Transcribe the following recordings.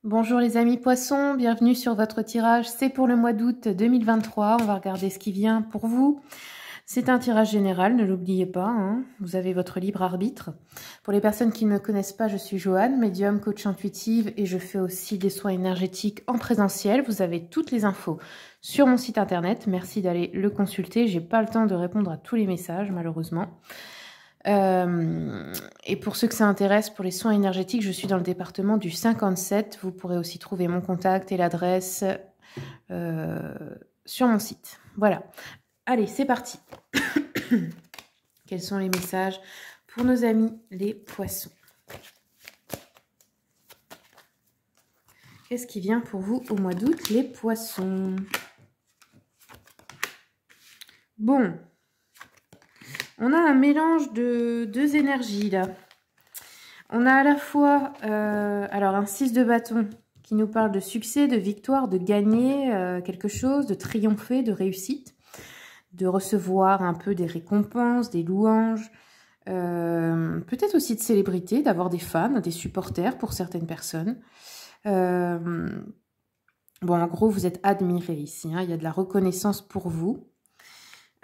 Bonjour les amis poissons, bienvenue sur votre tirage. C'est pour le mois d'août 2023. On va regarder ce qui vient pour vous. C'est un tirage général, ne l'oubliez pas, hein. Vous avez votre libre arbitre. Pour les personnes qui ne me connaissent pas, je suis Joanne, médium, coach intuitive et je fais aussi des soins énergétiques en présentiel. Vous avez toutes les infos sur mon site internet. Merci d'aller le consulter. J'ai pas le temps de répondre à tous les messages, malheureusement. Et pour ceux que ça intéresse, pour les soins énergétiques, je suis dans le département du 57. Vous pourrez aussi trouver mon contact et l'adresse sur mon site. Voilà. Allez, c'est parti. Quels sont les messages pour nos amis les poissons? Qu'est-ce qui vient pour vous au mois d'août, les poissons? Bon. On a un mélange de deux énergies là. On a à la fois alors un 6 de bâton qui nous parle de succès, de victoire, de gagner quelque chose, de triompher, de réussite, de recevoir un peu des récompenses, des louanges, peut-être aussi de célébrité, d'avoir des fans, des supporters pour certaines personnes. Bon, en gros, vous êtes admirés ici, hein, il y a de la reconnaissance pour vous.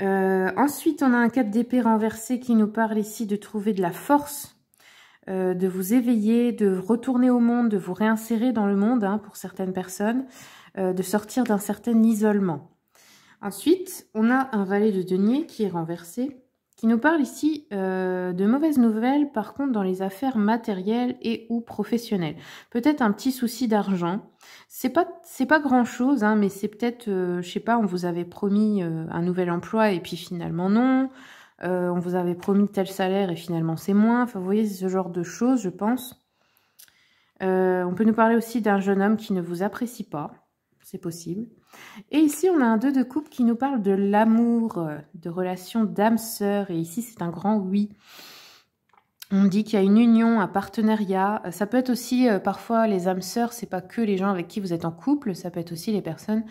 Ensuite, on a un 4 d'épée renversé qui nous parle ici de trouver de la force, de vous éveiller, de retourner au monde, de vous réinsérer dans le monde, hein, pour certaines personnes, de sortir d'un certain isolement. Ensuite, on a un valet de denier qui est renversé, qui nous parle ici de mauvaises nouvelles, par contre, dans les affaires matérielles et ou professionnelles. Peut-être un petit souci d'argent. C'est pas grand-chose, hein, mais c'est peut-être, je sais pas, on vous avait promis un nouvel emploi et puis finalement non. On vous avait promis tel salaire et finalement c'est moins. Enfin, vous voyez, ce genre de choses, je pense. On peut nous parler aussi d'un jeune homme qui ne vous apprécie pas. C'est possible. Et ici, on a un 2 de coupe qui nous parle de l'amour, de relations d'âme-sœur. Et ici, c'est un grand oui. On dit qu'il y a une union, un partenariat. Ça peut être aussi, parfois, les âmes sœurs, c'est pas que les gens avec qui vous êtes en couple, ça peut être aussi les personnes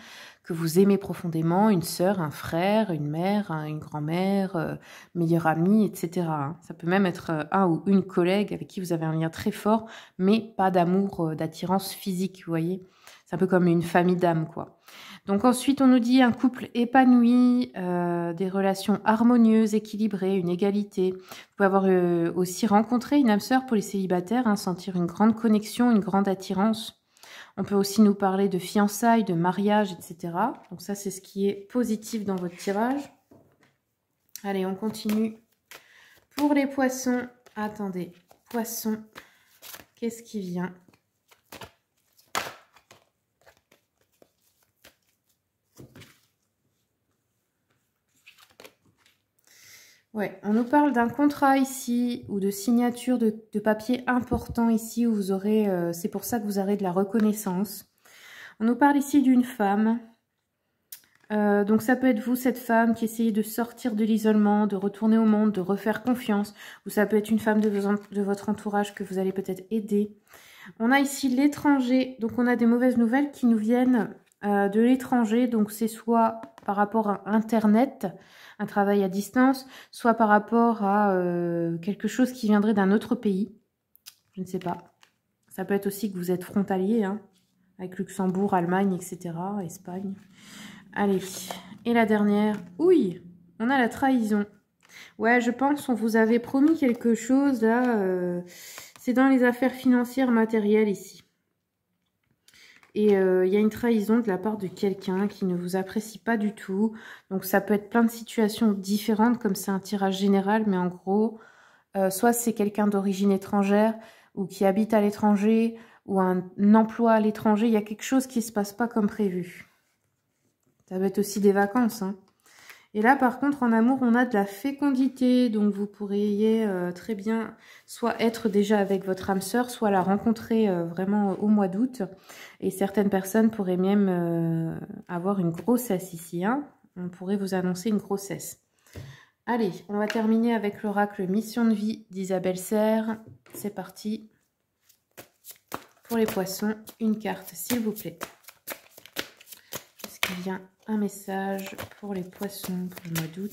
que vous aimez profondément, une sœur, un frère, une mère, une grand-mère, meilleure amie, etc. Ça peut même être un ou une collègue avec qui vous avez un lien très fort, mais pas d'amour, d'attirance physique, vous voyez. C'est un peu comme une famille d'âmes, quoi. Donc ensuite, on nous dit un couple épanoui, des relations harmonieuses, équilibrées, une égalité. Vous pouvez avoir aussi rencontré une âme sœur pour les célibataires, hein, sentir une grande connexion, une grande attirance. On peut aussi nous parler de fiançailles, de mariage, etc. Donc ça, c'est ce qui est positif dans votre tirage. Allez, on continue. Pour les poissons, attendez, poissons, qu'est-ce qui vient ? Ouais, on nous parle d'un contrat ici ou de signature de papier important ici où vous aurez, c'est pour ça que vous aurez de la reconnaissance. On nous parle ici d'une femme. Donc ça peut être vous, cette femme, qui essayez de sortir de l'isolement, de retourner au monde, de refaire confiance. Ou ça peut être une femme de votre entourage que vous allez peut-être aider. On a ici l'étranger. Donc on a des mauvaises nouvelles qui nous viennent de l'étranger. Donc c'est soit par rapport à Internet, un travail à distance, soit par rapport à quelque chose qui viendrait d'un autre pays. Je ne sais pas. Ça peut être aussi que vous êtes frontalier, hein, avec Luxembourg, Allemagne, etc., Espagne. Allez, et la dernière. Oui, on a la trahison. Ouais, je pense on vous avait promis quelque chose, là. C'est dans les affaires financières matérielles, ici. Et il y a une trahison de la part de quelqu'un qui ne vous apprécie pas du tout. Donc ça peut être plein de situations différentes, comme c'est un tirage général, mais en gros, soit c'est quelqu'un d'origine étrangère, ou qui habite à l'étranger, ou un emploi à l'étranger. Il y a quelque chose qui ne se passe pas comme prévu. Ça va être aussi des vacances, hein. Et là, par contre, en amour, on a de la fécondité. Donc, vous pourriez très bien soit être déjà avec votre âme sœur, soit la rencontrer vraiment au mois d'août. Et certaines personnes pourraient même avoir une grossesse ici, hein. On pourrait vous annoncer une grossesse. Allez, on va terminer avec l'oracle Mission de vie d'Isabelle Serre. C'est parti. Pour les poissons, une carte, s'il vous plaît. Qu'est-ce qui vient ? Un message pour les poissons pour le mois d'août.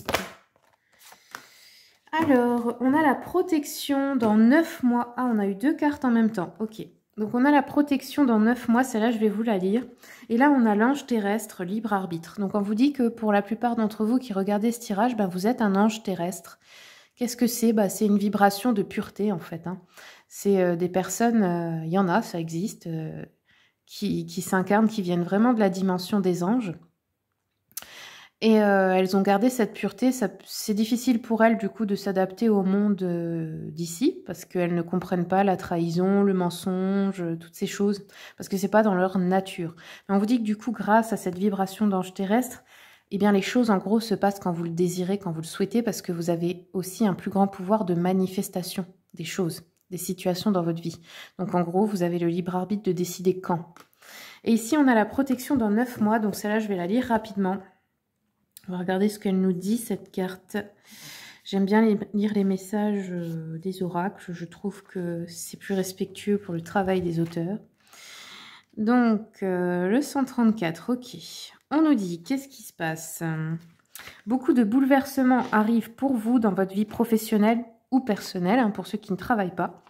Alors, on a la protection dans 9 mois. Ah, on a eu 2 cartes en même temps. Ok. Donc on a la protection dans 9 mois, celle-là je vais vous la lire. Et là on a l'ange terrestre, libre arbitre. Donc on vous dit que pour la plupart d'entre vous qui regardez ce tirage, ben, vous êtes un ange terrestre. Qu'est-ce que c'est? Ben, c'est une vibration de pureté en fait. Hein. C'est des personnes, il y en a, ça existe, qui s'incarnent, qui viennent vraiment de la dimension des anges. Et elles ont gardé cette pureté. C'est difficile pour elles, du coup, de s'adapter au monde d'ici, parce qu'elles ne comprennent pas la trahison, le mensonge, toutes ces choses, parce que c'est pas dans leur nature. Mais on vous dit que, du coup, grâce à cette vibration d'ange terrestre, eh bien, les choses, en gros, se passent quand vous le désirez, quand vous le souhaitez, parce que vous avez aussi un plus grand pouvoir de manifestation des choses, des situations dans votre vie. Donc, en gros, vous avez le libre arbitre de décider quand. Et ici, on a la protection dans 9 mois, donc celle-là, je vais la lire rapidement. On va regarder ce qu'elle nous dit, cette carte. J'aime bien lire les messages des oracles. Je trouve que c'est plus respectueux pour le travail des auteurs. Donc, le 134, ok. On nous dit, qu'est-ce qui se passe? Beaucoup de bouleversements arrivent pour vous dans votre vie professionnelle ou personnelle, hein, pour ceux qui ne travaillent pas.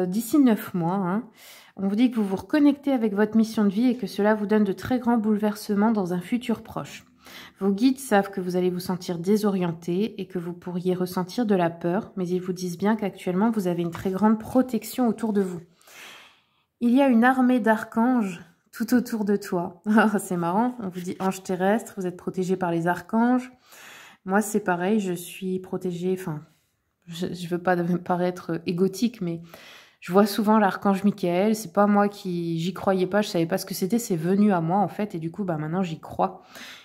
D'ici 9 mois, hein, on vous dit que vous vous reconnectez avec votre mission de vie et que cela vous donne de très grands bouleversements dans un futur proche. Vos guides savent que vous allez vous sentir désorienté et que vous pourriez ressentir de la peur, mais ils vous disent bien qu'actuellement, vous avez une très grande protection autour de vous. Il y a une armée d'archanges tout autour de toi. C'est marrant, on vous dit ange terrestre, vous êtes protégé par les archanges. Moi, c'est pareil, je suis protégée, enfin, je ne veux pas paraître égotique, mais je vois souvent l'archange Michael. C'est pas moi j'y croyais pas, je savais pas ce que c'était, c'est venu à moi en fait, et du coup, bah maintenant j'y crois.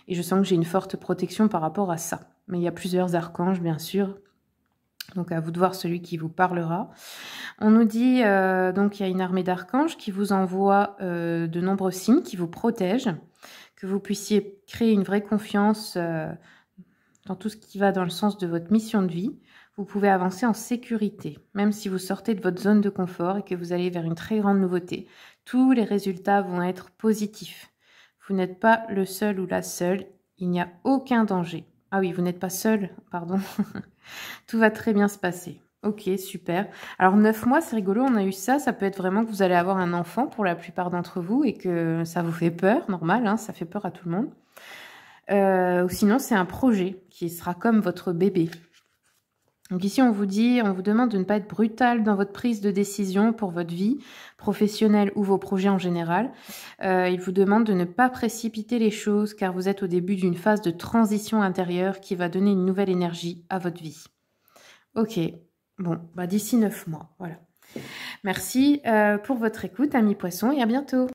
Et je sens que j'ai une forte protection par rapport à ça. Mais il y a plusieurs archanges, bien sûr. Donc, à vous de voir celui qui vous parlera. On nous dit, donc, il y a une armée d'archanges qui vous envoie de nombreux signes, qui vous protègent, que vous puissiez créer une vraie confiance dans tout ce qui va dans le sens de votre mission de vie. Vous pouvez avancer en sécurité, même si vous sortez de votre zone de confort et que vous allez vers une très grande nouveauté. Tous les résultats vont être positifs. Vous n'êtes pas le seul ou la seule. Il n'y a aucun danger. Ah oui, vous n'êtes pas seul, pardon. Tout va très bien se passer. Ok, super. Alors 9 mois, c'est rigolo, on a eu ça. Ça peut être vraiment que vous allez avoir un enfant pour la plupart d'entre vous et que ça vous fait peur, normal, hein, ça fait peur à tout le monde. Ou sinon, c'est un projet qui sera comme votre bébé. Donc ici, on vous demande de ne pas être brutal dans votre prise de décision pour votre vie professionnelle ou vos projets en général. Il vous demande de ne pas précipiter les choses car vous êtes au début d'une phase de transition intérieure qui va donner une nouvelle énergie à votre vie. Ok, bon, bah d'ici 9 mois, voilà. Merci pour votre écoute, amis poissons, et à bientôt.